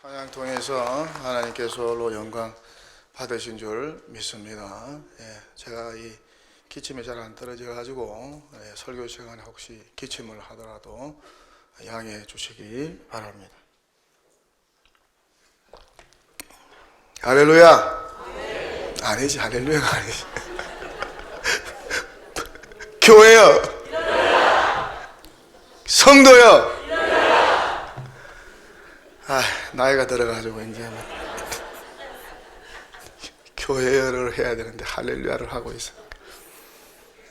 찬양 통해서 하나님께서 홀로 영광 받으신 줄 믿습니다. 제가 이 기침이 잘 안 떨어져 가지고 설교 시간에 혹시 기침을 하더라도 양해해 주시기 바랍니다. 할렐루야. 아니지, 할렐루야가 아니지. 교회요. 성도요. 나이가 들어가지고 이제 교회를 해야 되는데 할렐루야를 하고 있어요.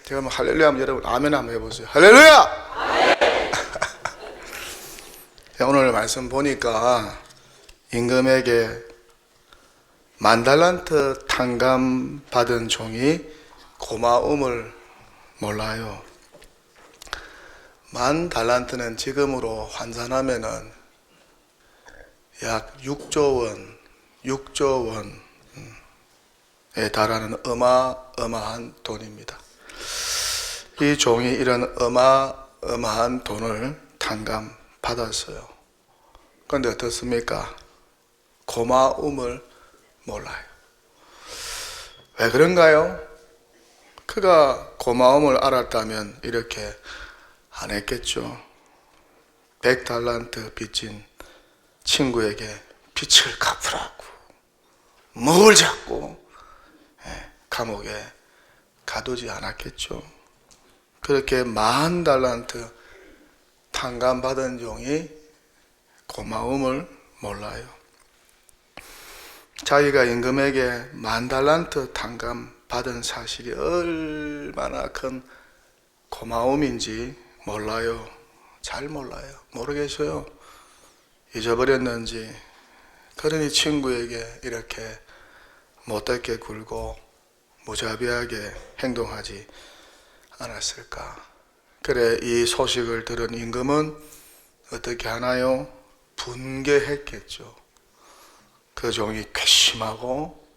제가 뭐 할렐루야 하면 여러분 아멘 한번 해보세요. 할렐루야! 오늘 말씀 보니까 임금에게 10,000달란트 탕감 받은 종이 고마움을 몰라요. 10,000달란트는 지금으로 환산하면은 약 6조 원에 달하는 어마어마한 돈입니다. 이 종이 이런 어마어마한 돈을 탕감 받았어요. 그런데 어떻습니까? 고마움을 몰라요. 왜 그런가요? 그가 고마움을 알았다면 이렇게 안 했겠죠. 100달란트 빚진 친구에게 빚을 갚으라고 뭘 자꾸 감옥에 가두지 않았겠죠. 그렇게 10,000달란트 탕감받은 종이 고마움을 몰라요. 자기가 임금에게 10,000달란트 탕감받은 사실이 얼마나 큰 고마움인지 몰라요. 잘 몰라요. 모르겠어요. 잊어버렸는지. 그러니 친구에게 이렇게 못되게 굴고 무자비하게 행동하지 않았을까. 그래, 이 소식을 들은 임금은 어떻게 하나요? 분개했겠죠. 그 종이 괘씸하고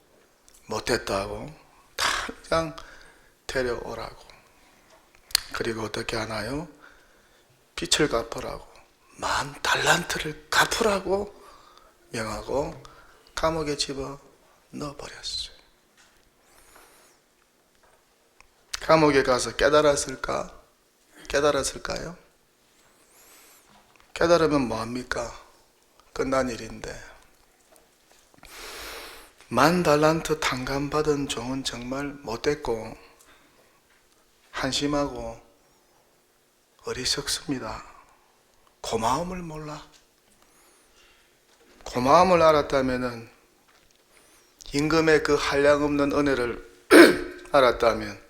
못됐다고 당장 데려오라고. 그리고 어떻게 하나요? 빚을 갚으라고, 10,000달란트를 갚으라고 명하고 감옥에 집어 넣어버렸어요. 감옥에 가서 깨달았을까? 깨달았을까요? 깨달으면 뭐합니까? 끝난 일인데. 10,000달란트 탕감받은 종은 정말 못됐고 한심하고 어리석습니다. 고마움을 몰라. 고마움을 알았다면, 임금의 그 한량없는 은혜를 알았다면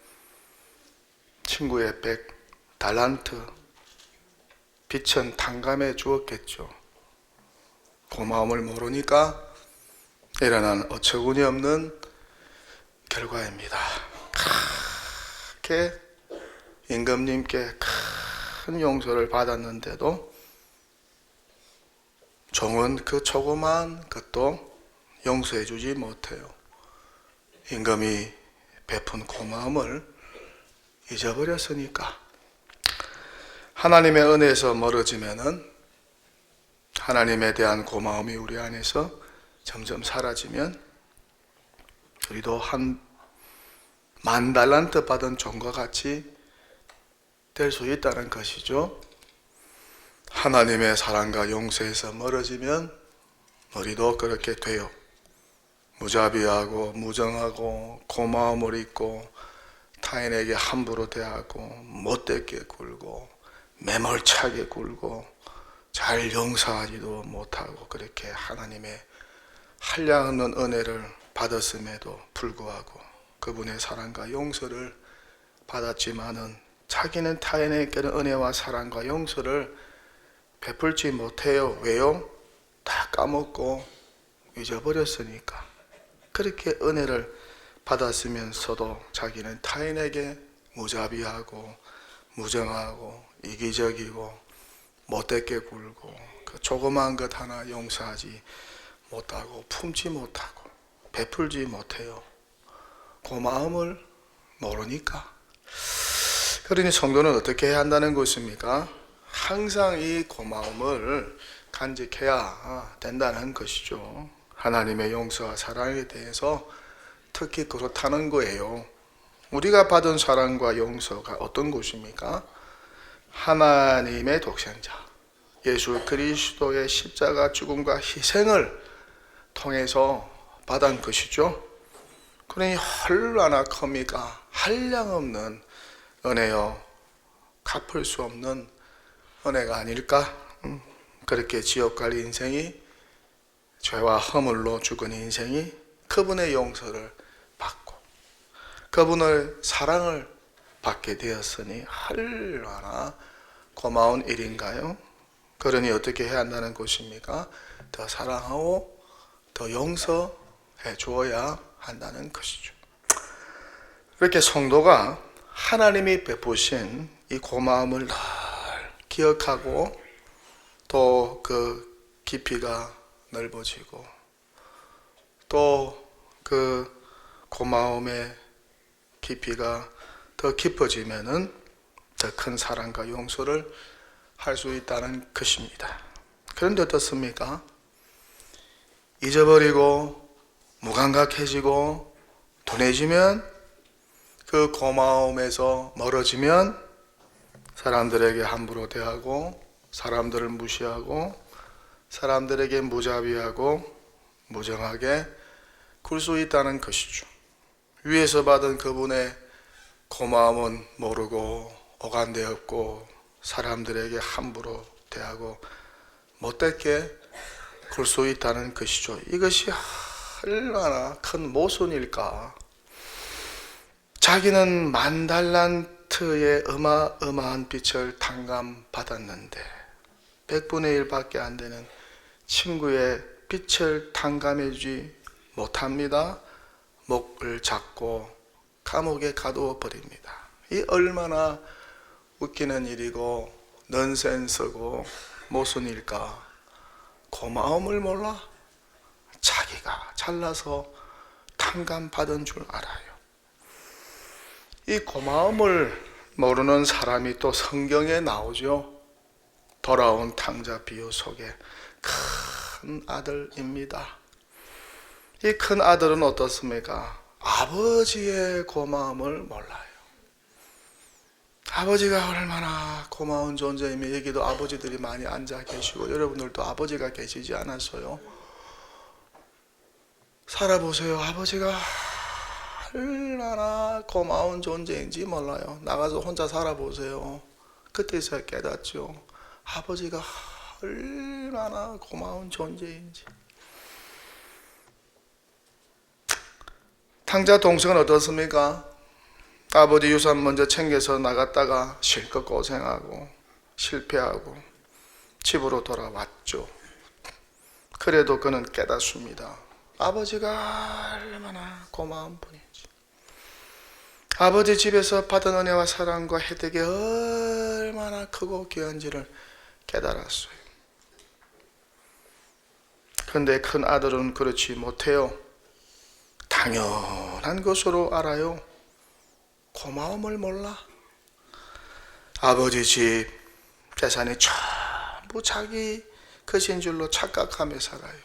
친구의 100달란트 빚은 탕감해 주었겠죠. 고마움을 모르니까 일어난 어처구니 없는 결과입니다. 그렇게 임금님께 큰 용서를 받았는데도 종은 그 조그만 것도 용서해 주지 못해요. 임금이 베푼 고마움을 잊어버렸으니까. 하나님의 은혜에서 멀어지면은, 하나님에 대한 고마움이 우리 안에서 점점 사라지면 우리도 한 10,000달란트 받은 종과 같이 될 수 있다는 것이죠. 하나님의 사랑과 용서에서 멀어지면 우리도 그렇게 돼요. 무자비하고 무정하고 고마움을 잊고 타인에게 함부로 대하고 못되게 굴고 매몰차게 굴고 잘 용서하지도 못하고, 그렇게 하나님의 한량없는 은혜를 받았음에도 불구하고 그분의 사랑과 용서를 받았지만은 자기는 타인에게는 은혜와 사랑과 용서를 베풀지 못해요. 왜요? 다 까먹고 잊어버렸으니까. 그렇게 은혜를 받았으면서도 자기는 타인에게 무자비하고 무정하고 이기적이고 못되게 굴고 그 조그마한 것 하나 용서하지 못하고 품지 못하고 베풀지 못해요. 고마움을 모르니까. 그러니 성도는 어떻게 해야 한다는 것입니까? 항상 이 고마움을 간직해야 된다는 것이죠. 하나님의 용서와 사랑에 대해서 특히 그렇다는 거예요. 우리가 받은 사랑과 용서가 어떤 것입니까? 하나님의 독생자 예수 그리스도의 십자가 죽음과 희생을 통해서 받은 것이죠. 그러니 얼마나 큽니까? 한량없는 은혜요, 갚을 수 없는 은혜가 아닐까? 그렇게 지옥 갈 인생이, 죄와 허물로 죽은 인생이 그분의 용서를 받고 그분의 사랑을 받게 되었으니 얼마나 고마운 일인가요? 그러니 어떻게 해야 한다는 것입니까? 더 사랑하고 더 용서해 주어야 한다는 것이죠. 그렇게 성도가 하나님이 베푸신 이 고마움을 늘 기억하고 또 그 깊이가 넓어지고 또 그 고마움의 깊이가 더 깊어지면은 더 큰 사랑과 용서를 할 수 있다는 것입니다. 그런데 어떻습니까? 잊어버리고 무감각해지고 둔해지면, 그 고마움에서 멀어지면 사람들에게 함부로 대하고 사람들을 무시하고 사람들에게 무자비하고 무정하게 굴 수 있다는 것이죠. 위에서 받은 그분의 고마움은 모르고 오간데 없고 사람들에게 함부로 대하고 못되게 굴 수 있다는 것이죠. 이것이 얼마나 큰 모순일까. 자기는 10,000달란트의 어마어마한 빛을 탕감받았는데 100분의 1밖에 안 되는 친구의 빛을 탕감해주지 못합니다. 목을 잡고 감옥에 가두어 버립니다. 이 얼마나 웃기는 일이고 넌센스고 모순일까. 고마움을 몰라 자기가 잘나서 탕감받은 줄 알아요. 이 고마움을 모르는 사람이 또 성경에 나오죠. 돌아온 탕자 비유 속에 큰 아들입니다. 이 큰 아들은 어떻습니까? 아버지의 고마움을 몰라요. 아버지가 얼마나 고마운 존재이며, 여기도 아버지들이 많이 앉아 계시고 여러분들도 아버지가 계시지 않았어요? 살아보세요. 아버지가 얼마나 고마운 존재인지 몰라요. 나가서 혼자 살아보세요. 그때서야 깨닫죠. 아버지가 얼마나 고마운 존재인지. 탕자 동생은 어떻습니까? 아버지 유산 먼저 챙겨서 나갔다가 실컷 고생하고 실패하고 집으로 돌아왔죠. 그래도 그는 깨닫습니다. 아버지가 얼마나 고마운 분인지, 아버지 집에서 받은 은혜와 사랑과 혜택이 얼마나 크고 귀한지를 깨달았어요. 그런데 큰 아들은 그렇지 못해요. 당연한 것으로 알아요. 고마움을 몰라. 아버지 집 재산이 전부 자기 것인 줄로 착각하며 살아요.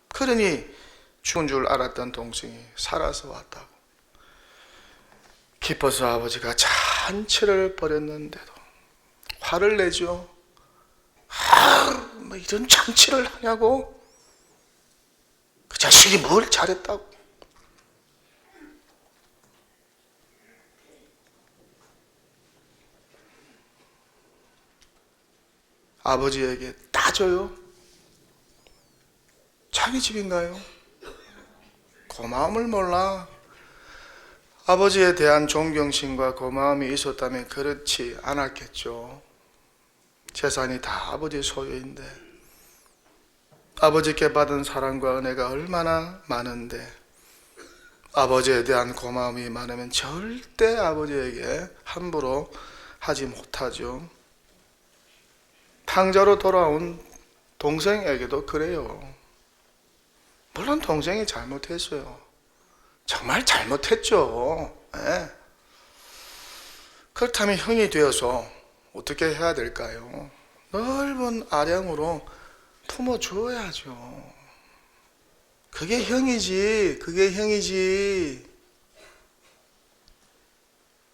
그러니 죽은 줄 알았던 동생이 살아서 왔다고. 기뻐서 아버지가 잔치를 벌였는데도 화를 내죠. 뭐 이런 잔치를 하냐고. 그 자식이 뭘 잘했다고. 아버지에게 따져요. 자기 집인가요? 고마움을 몰라. 아버지에 대한 존경심과 고마움이 있었다면 그렇지 않았겠죠. 재산이 다 아버지 소유인데, 아버지께 받은 사랑과 은혜가 얼마나 많은데, 아버지에 대한 고마움이 많으면 절대 아버지에게 함부로 하지 못하죠. 탕자로 돌아온 동생에게도 그래요. 물론 동생이 잘못했어요. 정말 잘못했죠. 네. 그렇다면 형이 되어서 어떻게 해야 될까요? 넓은 아량으로 품어주어야죠. 그게 형이지, 그게 형이지.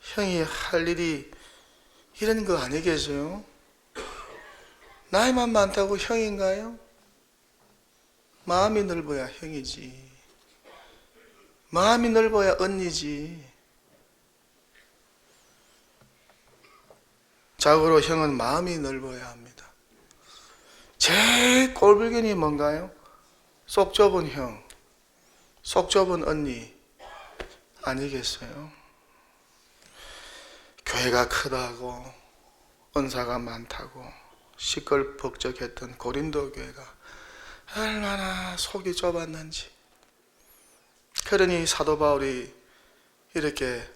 형이 할 일이 이런 거 아니겠어요? 나이만 많다고 형인가요? 마음이 넓어야 형이지. 마음이 넓어야 언니지. 자고로 형은 마음이 넓어야 합니다. 제일 꼴불견이 뭔가요? 속 좁은 형, 속 좁은 언니 아니겠어요? 교회가 크다고, 은사가 많다고 시끌벅적했던 고린도 교회가 얼마나 속이 좁았는지. 그러니 사도 바울이 이렇게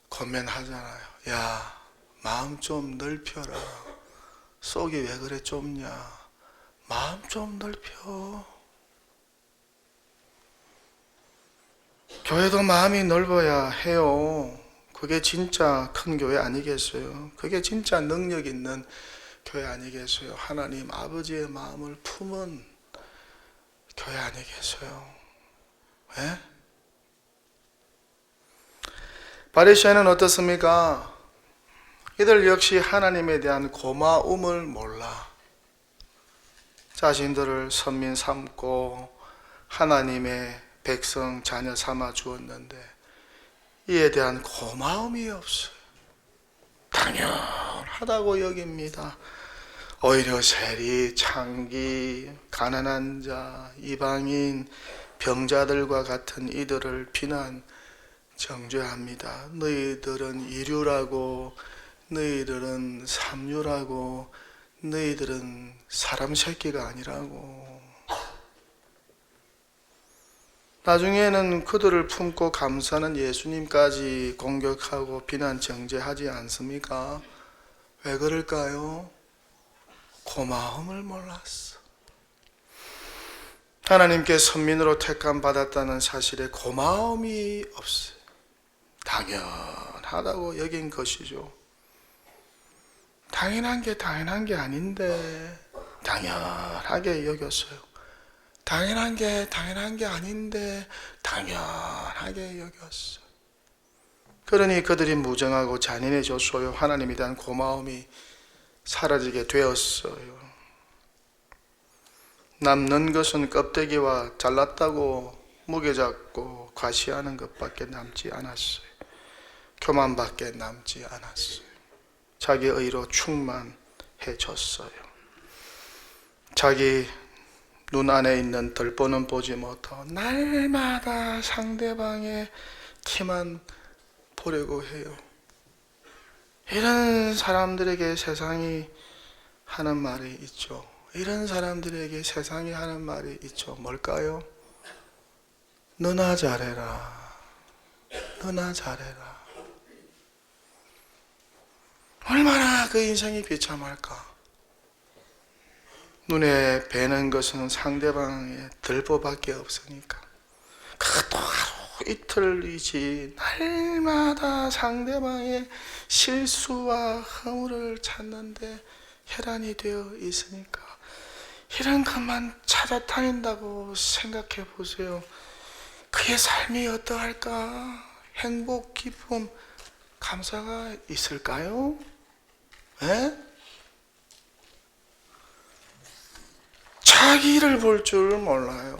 권면하잖아요. 야, 마음 좀 넓혀라. 속이 왜 그래 좁냐? 마음 좀 넓혀. 교회도 마음이 넓어야 해요. 그게 진짜 큰 교회 아니겠어요? 그게 진짜 능력 있는 교회 아니겠어요? 하나님 아버지의 마음을 품은 교회 아니겠어요? 예? 바리새인은 어떻습니까? 이들 역시 하나님에 대한 고마움을 몰라. 자신들을 선민 삼고 하나님의 백성 자녀 삼아 주었는데 이에 대한 고마움이 없어요. 당연하다고 여깁니다. 오히려 세리, 창기, 가난한 자, 이방인, 병자들과 같은 이들을 비난, 정죄합니다. 너희들은 이류라고, 너희들은 삼류라고, 너희들은 사람 새끼가 아니라고. 나중에는 그들을 품고 감사하는 예수님까지 공격하고 비난 정죄하지 않습니까? 왜 그럴까요? 고마움을 몰랐어. 하나님께 선민으로 택함 받았다는 사실에 고마움이 없어요. 당연하다고 여긴 것이죠. 당연한 게 아닌데 당연하게 여겼어요. 당연한 게 아닌데 당연하게 여겼어요. 그러니 그들이 무정하고 잔인해졌어요. 하나님에 대한 고마움이 사라지게 되었어요. 남는 것은 껍데기와 잘났다고 무게 잡고 과시하는 것밖에 남지 않았어요. 교만밖에 남지 않았어요. 자기 의로 충만해졌어요. 자기 눈 안에 있는 들보는 보지 못하고 날마다 상대방의 티만 보려고 해요. 이런 사람들에게 세상이 하는 말이 있죠. 이런 사람들에게 세상이 하는 말이 있죠. 뭘까요? 너나 잘해라. 너나 잘해라. 얼마나 그 인생이 비참할까. 눈에 뵈는 것은 상대방의 들보밖에 없으니까 그것도 하루 이틀이지 날마다 상대방의 실수와 허물을 찾는데 혈안이 되어 있으니까 이런 것만 찾아다닌다고 생각해 보세요. 그의 삶이 어떠할까? 행복, 기쁨, 감사가 있을까요? 에? 자기 일을 볼 줄 몰라요.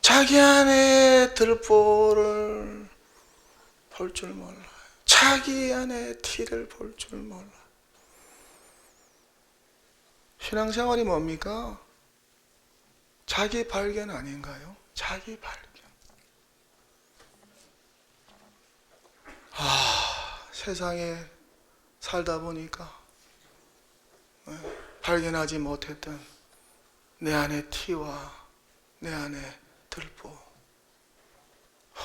자기 안에 들보를 볼 줄 몰라요. 자기 안에 티를 볼 줄 몰라요. 신앙생활이 뭡니까? 자기 발견 아닌가요? 자기 발견. 세상에 살다 보니까 발견하지 못했던 내 안의 티와 내 안의 들보,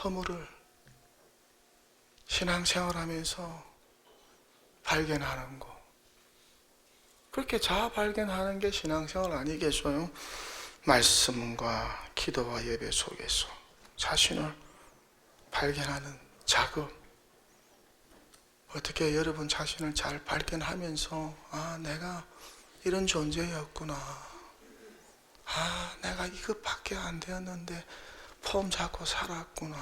허물을 신앙생활하면서 발견하는 거. 그렇게 자아 발견하는 게 신앙생활 아니겠어요? 말씀과 기도와 예배 속에서 자신을 발견하는 작업. 어떻게 여러분 자신을 잘 발견하면서 내가 이런 존재였구나. 내가 이것밖에 안 되었는데 폼 잡고 살았구나.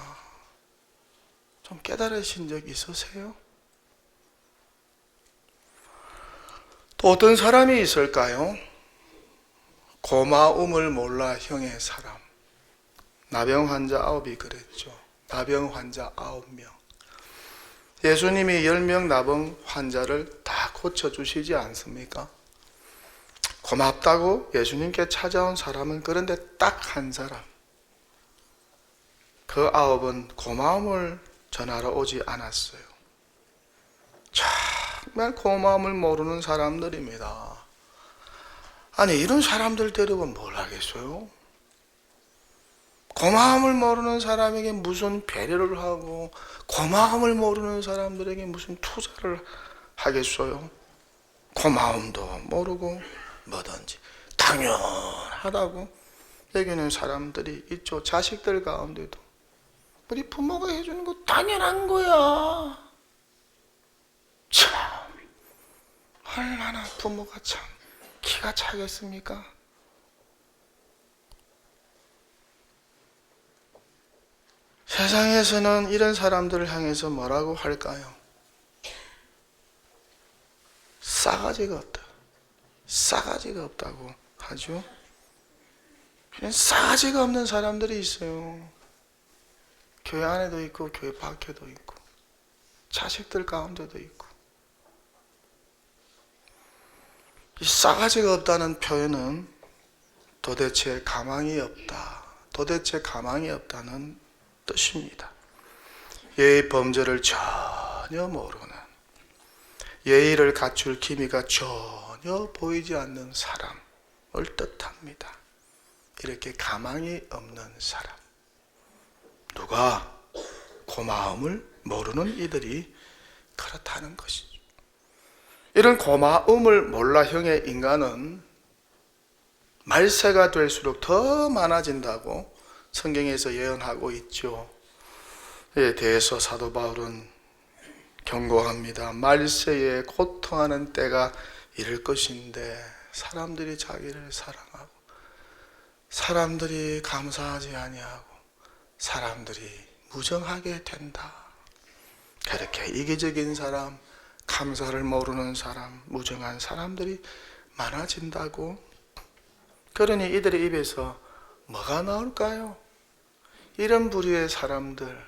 좀 깨달으신 적 있으세요? 또 어떤 사람이 있을까요? 고마움을 몰라 형의 사람. 나병 환자 9이 그랬죠. 나병 환자 9명. 예수님이 10명 나병 환자를 다 고쳐주시지 않습니까? 고맙다고 예수님께 찾아온 사람은 그런데 딱 한 사람. 그 9은 고마움을 전하러 오지 않았어요. 정말 고마움을 모르는 사람들입니다. 아니, 이런 사람들 데리고 뭘 하겠어요? 고마움을 모르는 사람에게 무슨 배려를 하고 고마움을 모르는 사람들에게 무슨 투자를 하겠어요? 고마움도 모르고 뭐든지 당연하다고 여기는 사람들이 있죠. 자식들 가운데도 우리 부모가 해주는 거 당연한 거야. 참, 얼마나 부모가 참 기가 차겠습니까? 세상에서는 이런 사람들을 향해서 뭐라고 할까요? 싸가지가 없다. 싸가지가 없다고 하죠. 그냥 싸가지가 없는 사람들이 있어요. 교회 안에도 있고 교회 밖에도 있고 자식들 가운데도 있고. 이 싸가지가 없다는 표현은 도대체 가망이 없다. 도대체 가망이 없다는 뜻입니다. 예의 범절을 전혀 모르는, 예의를 갖출 기미가 전혀 보이지 않는 사람을 뜻합니다. 이렇게 가망이 없는 사람. 누가? 고마움을 모르는 이들이 그렇다는 것이죠. 이런 고마움을 몰라 형의 인간은 말세가 될수록 더 많아진다고 성경에서 예언하고 있죠. 이에 대해서 사도 바울은 경고합니다. 말세에 고통하는 때가 이를 것인데 사람들이 자기를 사랑하고 사람들이 감사하지 아니하고 사람들이 무정하게 된다. 그렇게 이기적인 사람, 감사를 모르는 사람, 무정한 사람들이 많아진다고. 그러니 이들의 입에서 뭐가 나올까요? 이런 부류의 사람들,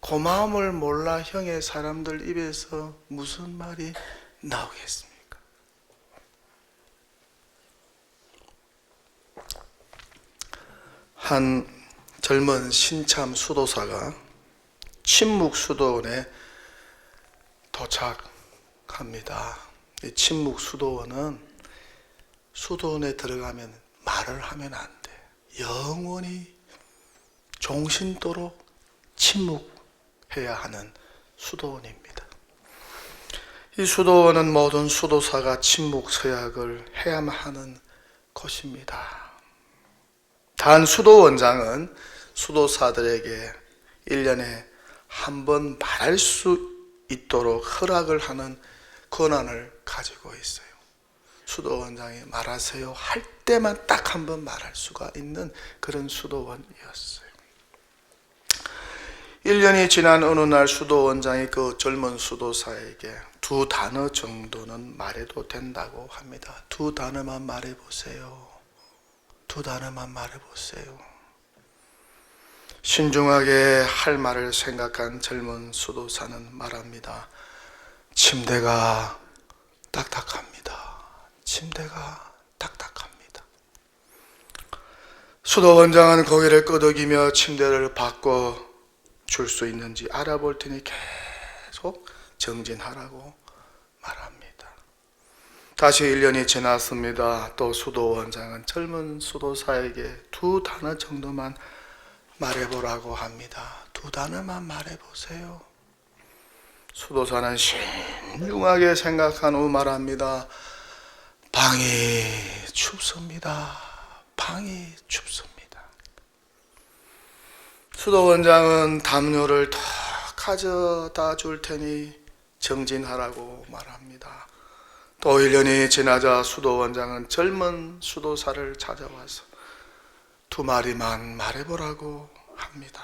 고마움을 몰라 형의 사람들 입에서 무슨 말이 나오겠습니까? 한 젊은 신참 수도사가 침묵 수도원에 도착합니다. 이 침묵 수도원은 수도원에 들어가면 말을 하면 안 돼. 영원히 종신도록 침묵해야 하는 수도원입니다. 이 수도원은 모든 수도사가 침묵 서약을 해야만 하는 곳입니다. 단 수도원장은 수도사들에게 1년에 한 번 말할 수 있도록 허락을 하는 권한을 가지고 있어요. 수도원장이 말하세요 할 때만 딱 한 번 말할 수가 있는 그런 수도원이었어요. 1년이 지난 어느 날 수도원장이 그 젊은 수도사에게 2단어 정도는 말해도 된다고 합니다. 2단어만 말해보세요. 2단어만 말해보세요. 신중하게 할 말을 생각한 젊은 수도사는 말합니다. 침대가 딱딱합니다. 침대가 딱딱합니다. 수도원장은 고개를 끄덕이며 침대를 바꿔 줄 수 있는지 알아볼 테니 계속 정진하라고 말합니다. 다시 1년이 지났습니다. 또 수도원장은 젊은 수도사에게 2단어 정도만 말해보라고 합니다. 2단어만 말해보세요. 수도사는 신중하게 생각한 후 말합니다. 방이 춥습니다. 방이 춥습니다. 수도원장은 담요를 다 가져다 줄 테니 정진하라고 말합니다. 또 1년이 지나자 수도원장은 젊은 수도사를 찾아와서 두 마리만 말해보라고 합니다.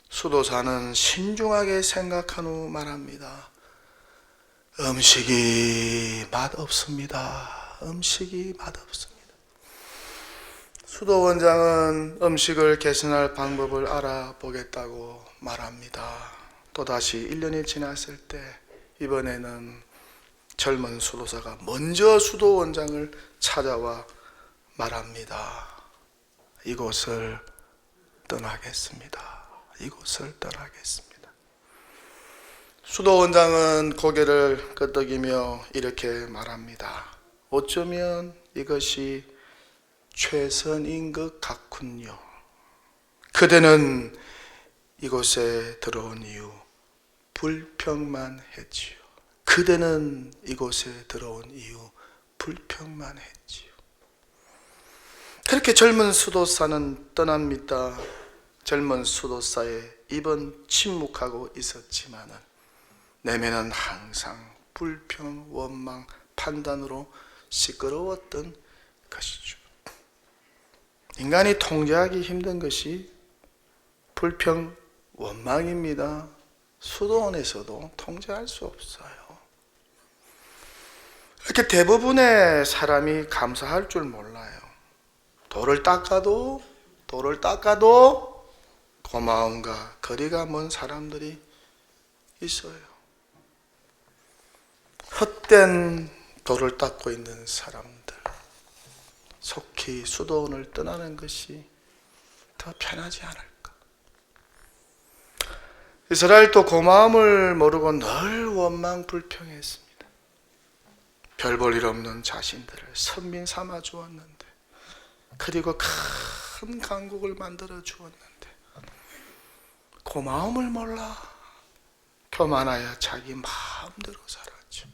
수도사는 신중하게 생각한 후 말합니다. 음식이 맛없습니다. 음식이 맛없습니다. 수도원장은 음식을 개선할 방법을 알아보겠다고 말합니다. 또다시 1년이 지났을 때 이번에는 젊은 수도사가 먼저 수도원장을 찾아와 말합니다. 이곳을 떠나겠습니다. 이곳을 떠나겠습니다. 수도원장은 고개를 끄덕이며 이렇게 말합니다. 어쩌면 이것이 최선인 것 같군요. 그대는 이곳에 들어온 이유 불평만 했지요. 그대는 이곳에 들어온 이유 불평만 했지요. 그렇게 젊은 수도사는 떠납니다. 젊은 수도사의 입은 침묵하고 있었지만은 내면은 항상 불평, 원망, 판단으로 시끄러웠던 것이죠. 인간이 통제하기 힘든 것이 불평, 원망입니다. 수도원에서도 통제할 수 없어요. 이렇게 대부분의 사람이 감사할 줄 몰라요. 돌을 닦아도 고마움과 거리가 먼 사람들이 있어요. 헛된 돌을 닦고 있는 사람들, 속히 수도원을 떠나는 것이 더 편하지 않을까. 이스라엘도 고마움을 모르고 늘 원망 불평했습니다. 별 볼 일 없는 자신들을 선민 삼아 주었는데, 그리고 큰 강국을 만들어 주었는데 고마움을 몰라 교만하여 자기 마음대로 살았죠.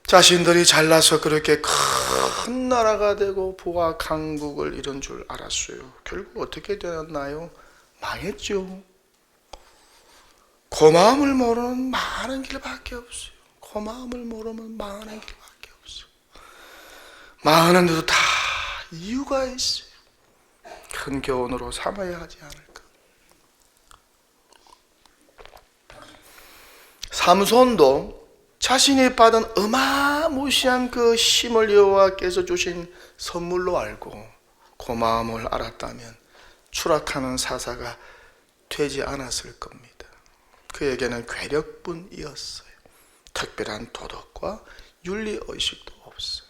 자신들이 잘나서 그렇게 큰 나라가 되고 부와 강국을 이룬 줄 알았어요. 결국 어떻게 되었나요? 망했죠. 고마움을 모르는 많은 길밖에 없어요. 고마움을 모르면 망하는 길밖에 없어요. 망하는데도 다 이유가 있어요. 큰 교훈으로 삼아야 하지 않을까. 삼손도 자신이 받은 어마무시한 그 힘을 여호와께서 주신 선물로 알고 고마움을 알았다면 추락하는 사사가 되지 않았을 겁니다. 그에게는 괴력뿐이었어요. 특별한 도덕과 윤리의식도 없어요.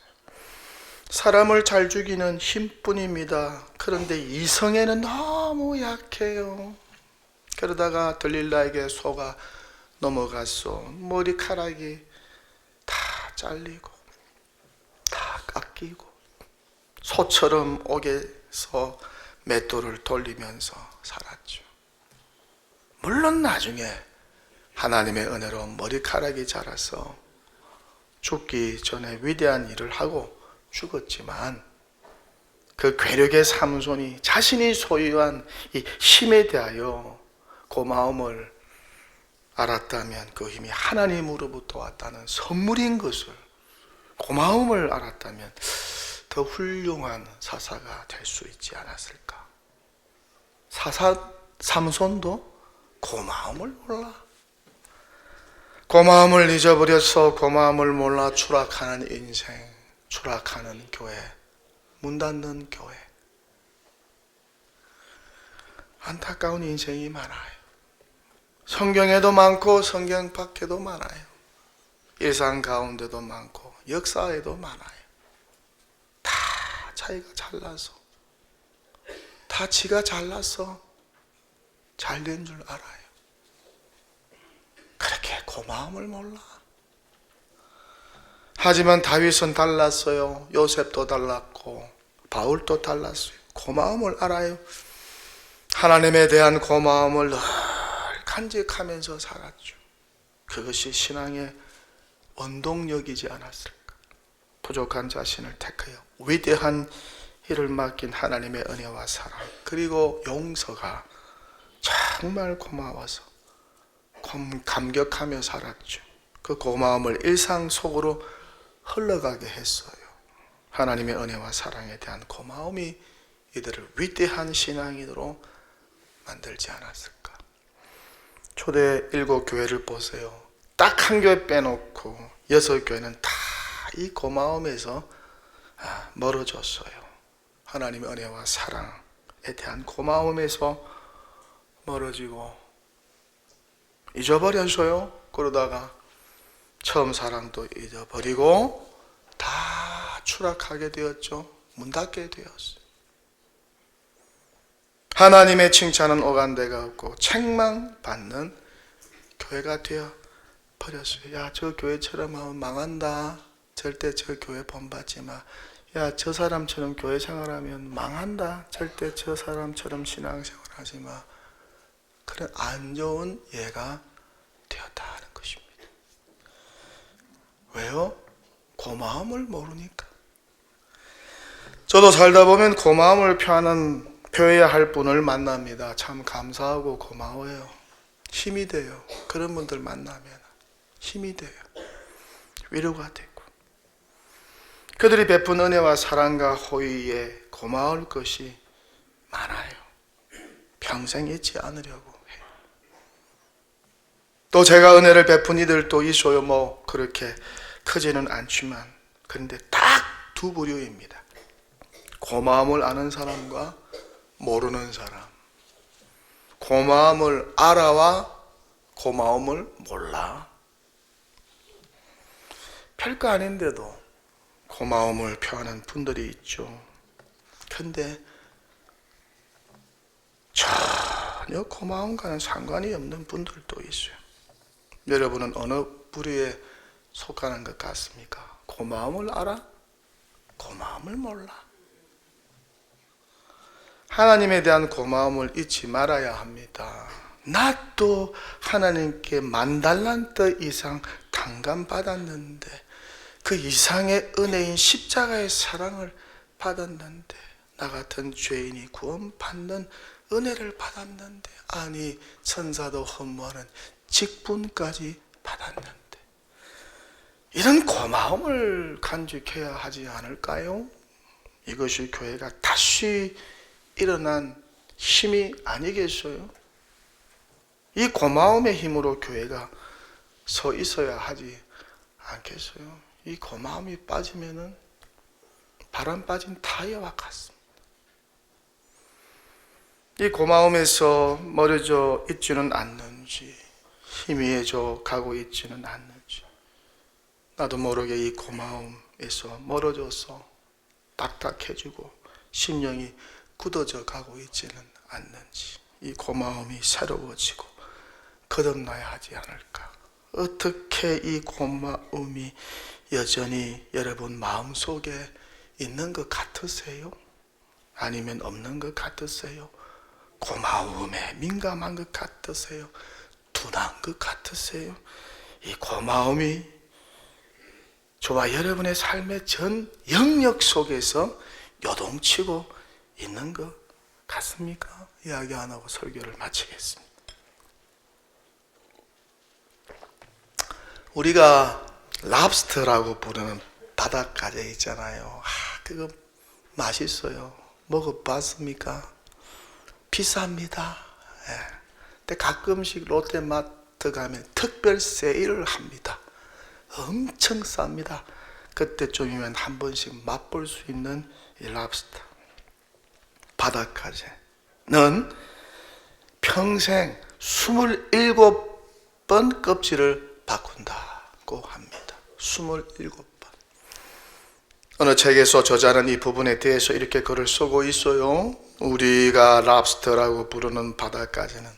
사람을 잘 죽이는 힘뿐입니다. 그런데 이성에는 너무 약해요. 그러다가 들릴라에게 속아 넘어가서 머리카락이 다 잘리고 다 깎이고 소처럼 옥에서 맷돌을 돌리면서 살았죠. 물론 나중에 하나님의 은혜로 머리카락이 자라서 죽기 전에 위대한 일을 하고 죽었지만 그 괴력의 삼손이 자신이 소유한 이 힘에 대하여 고마움을 알았다면 그 힘이 하나님으로부터 왔다는 선물인 것을, 고마움을 알았다면 더 훌륭한 사사가 될 수 있지 않았을까. 삼손도 고마움을 몰라. 고마움을 잊어버려서 고마움을 몰라 추락하는 인생, 추락하는 교회, 문 닫는 교회. 안타까운 인생이 많아요. 성경에도 많고 성경 밖에도 많아요. 일상 가운데도 많고 역사에도 많아요. 다 자기가 잘나서, 다 지가 잘나서 잘된 줄 알아요. 그렇게 고마움을 몰라. 하지만 다윗은 달랐어요. 요셉도 달랐고 바울도 달랐어요. 고마움을 알아요. 하나님에 대한 고마움을 늘 간직하면서 살았죠. 그것이 신앙의 원동력이지 않았을까. 부족한 자신을 택하여 위대한 일을 맡긴 하나님의 은혜와 사랑, 그리고 용서가 정말 고마워서 감격하며 살았죠. 그 고마움을 일상 속으로 흘러가게 했어요. 하나님의 은혜와 사랑에 대한 고마움이 이들을 위대한 신앙인으로 만들지 않았을까. 초대 7교회를 보세요. 딱 한 교회 빼놓고 6교회는 다 이 고마움에서 멀어졌어요. 하나님의 은혜와 사랑에 대한 고마움에서 멀어지고 잊어버렸어요. 그러다가 처음 사랑도 잊어버리고 다 추락하게 되었죠. 문 닫게 되었어요. 하나님의 칭찬은 오간데가 없고 책망받는 교회가 되어 버렸어요. 야, 저 교회처럼 하면 망한다. 절대 저 교회 본받지 마. 야, 저 사람처럼 교회 생활하면 망한다. 절대 저 사람처럼 신앙생활 하지 마. 그런 안 좋은 예가 되었다 하는 것입니다. 왜요? 고마움을 모르니까. 저도 살다 보면 고마움을 표해야 할 분을 만납니다. 참 감사하고 고마워요. 힘이 돼요. 그런 분들 만나면 힘이 돼요. 위로가 되고. 그들이 베푼 은혜와 사랑과 호의에 고마울 것이 많아요. 평생 잊지 않으려고 해요. 또 제가 은혜를 베푼 이들도 있어요. 뭐 그렇게 크지는 않지만, 그런데 딱 두 부류입니다. 고마움을 아는 사람과 모르는 사람. 고마움을 알아와 고마움을 몰라. 별거 아닌데도 고마움을 표하는 분들이 있죠. 근데 전혀 고마움과는 상관이 없는 분들도 있어요. 여러분은 어느 부류에 속하는 것 같습니까? 고마움을 알아? 고마움을 몰라. 하나님에 대한 고마움을 잊지 말아야 합니다. 나도 하나님께 10,000달란트 이상 탕감받았는데, 그 이상의 은혜인 십자가의 사랑을 받았는데, 나 같은 죄인이 구원받는 은혜를 받았는데, 아니 천사도 허무하는 직분까지 받았는데, 이런 고마움을 간직해야 하지 않을까요? 이것이 교회가 다시 일어난 힘이 아니겠어요? 이 고마움의 힘으로 교회가 서 있어야 하지 않겠어요? 이 고마움이 빠지면은 바람 빠진 타이어와 같습니다. 이 고마움에서 멀어져 있지는 않는지, 희미해져 가고 있지는 않는지, 나도 모르게 이 고마움에서 멀어져서 딱딱해지고 심령이 굳어져 가고 있지는 않는지, 이 고마움이 새로워지고 거듭나야 하지 않을까. 어떻게 이 고마움이 여전히 여러분 마음속에 있는 것 같으세요? 아니면 없는 것 같으세요? 고마움에 민감한 것 같으세요? 둔한 것 같으세요? 이 고마움이 저와 여러분의 삶의 전 영역 속에서 요동치고 있는 것 같습니까? 이야기 안 하고 설교를 마치겠습니다. 우리가 랍스터라고 부르는 바닷가재 있잖아요. 그거 맛있어요. 먹어봤습니까? 비쌉니다. 근데 가끔씩 롯데마트 가면 특별 세일을 합니다. 엄청 쌉니다. 그때쯤이면 한 번씩 맛볼 수 있는 이 랍스터, 바닷가재는 평생 27번 껍질을 바꾼다고 합니다. 27번. 어느 책에서 저자는 이 부분에 대해서 이렇게 글을 쓰고 있어요. 우리가 랍스터라고 부르는 바닷가재는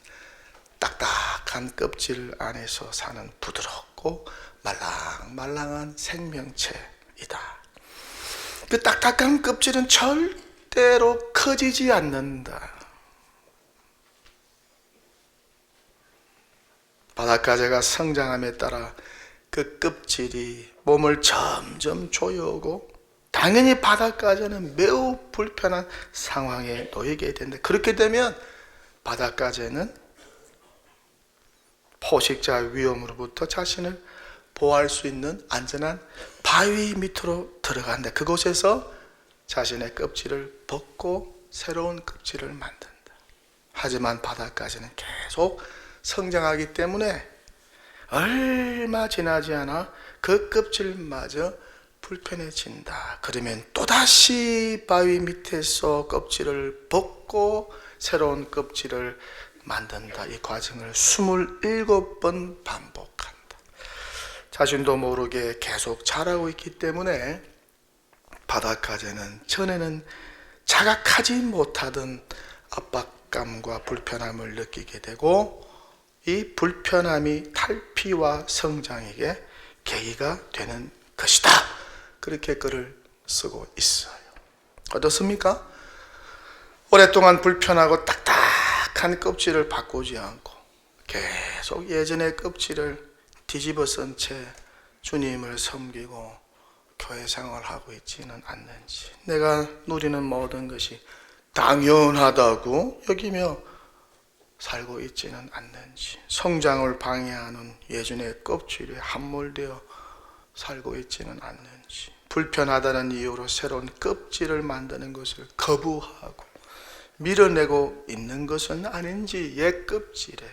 딱딱한 껍질 안에서 사는 부드럽고 말랑말랑한 생명체이다. 그 딱딱한 껍질은 절대로 커지지 않는다. 바닷가재가 성장함에 따라 그 껍질이 몸을 점점 조여오고, 당연히 바닷가재는 매우 불편한 상황에 놓이게 된다. 그렇게 되면 바닷가재는 포식자 위험으로부터 자신을 보호할 수 있는 안전한 바위 밑으로 들어간다. 그곳에서 자신의 껍질을 벗고 새로운 껍질을 만든다. 하지만 바다까지는 계속 성장하기 때문에 얼마 지나지 않아 그 껍질마저 불편해진다. 그러면 또다시 바위 밑에서 껍질을 벗고 새로운 껍질을 만든다. 이 과정을 27번 반복한다. 자신도 모르게 계속 자라고 있기 때문에 바닷가재는 전에는 자각하지 못하던 압박감과 불편함을 느끼게 되고 이 불편함이 탈피와 성장에게 계기가 되는 것이다. 그렇게 글을 쓰고 있어요. 어떻습니까? 오랫동안 불편하고 딱딱한 껍질을 바꾸지 않고 계속 예전의 껍질을 뒤집어 쓴 채 주님을 섬기고 교회 생활하고 있지는 않는지, 내가 누리는 모든 것이 당연하다고 여기며 살고 있지는 않는지, 성장을 방해하는 예전의 껍질에 함몰되어 살고 있지는 않는지, 불편하다는 이유로 새로운 껍질을 만드는 것을 거부하고 밀어내고 있는 것은 아닌지, 옛 껍질에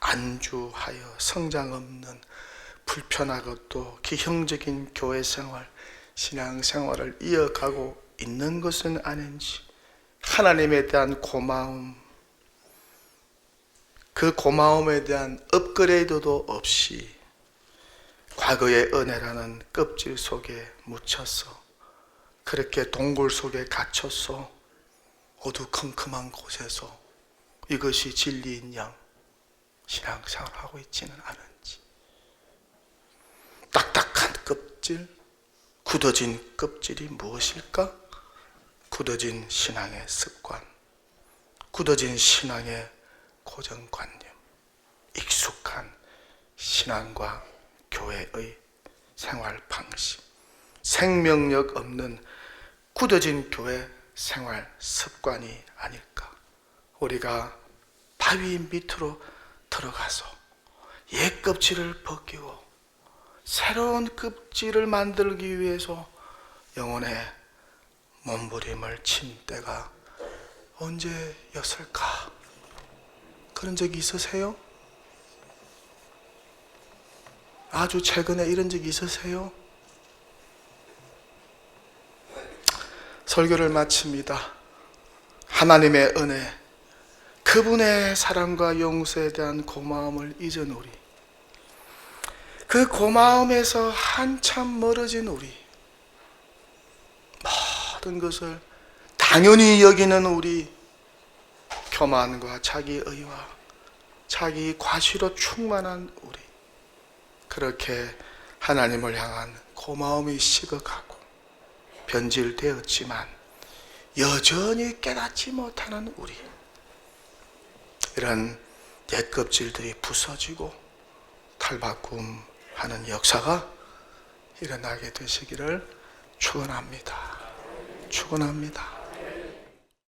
안주하여 성장 없는 불편하고 또 기형적인 교회 생활, 신앙 생활을 이어가고 있는 것은 아닌지, 하나님에 대한 고마움, 그 고마움에 대한 업그레이드도 없이 과거의 은혜라는 껍질 속에 묻혀서 그렇게 동굴 속에 갇혀서 어두컴컴한 곳에서 이것이 진리인 양 신앙생활하고 있지는 않은지, 딱딱한 껍질, 굳어진 껍질이 무엇일까? 굳어진 신앙의 습관, 굳어진 신앙의 고정관념, 익숙한 신앙과 교회의 생활 방식, 생명력 없는 굳어진 교회 생활 습관이 아닐까? 우리가 바위 밑으로 들어가서 옛 껍질을 벗기고 새로운 껍질을 만들기 위해서 영혼의 몸부림을 친 때가 언제였을까? 그런 적이 있으세요? 아주 최근에 이런 적이 있으세요? 설교를 마칩니다. 하나님의 은혜, 그분의 사랑과 용서에 대한 고마움을 잊은 우리, 그 고마움에서 한참 멀어진 우리, 모든 것을 당연히 여기는 우리, 교만과 자기의와 자기 과시로 충만한 우리, 그렇게 하나님을 향한 고마움이 식어가고 변질되었지만 여전히 깨닫지 못하는 우리, 이런 옛 껍질들이 부서지고 탈바꿈하는 역사가 일어나게 되시기를 축원합니다. 축원합니다.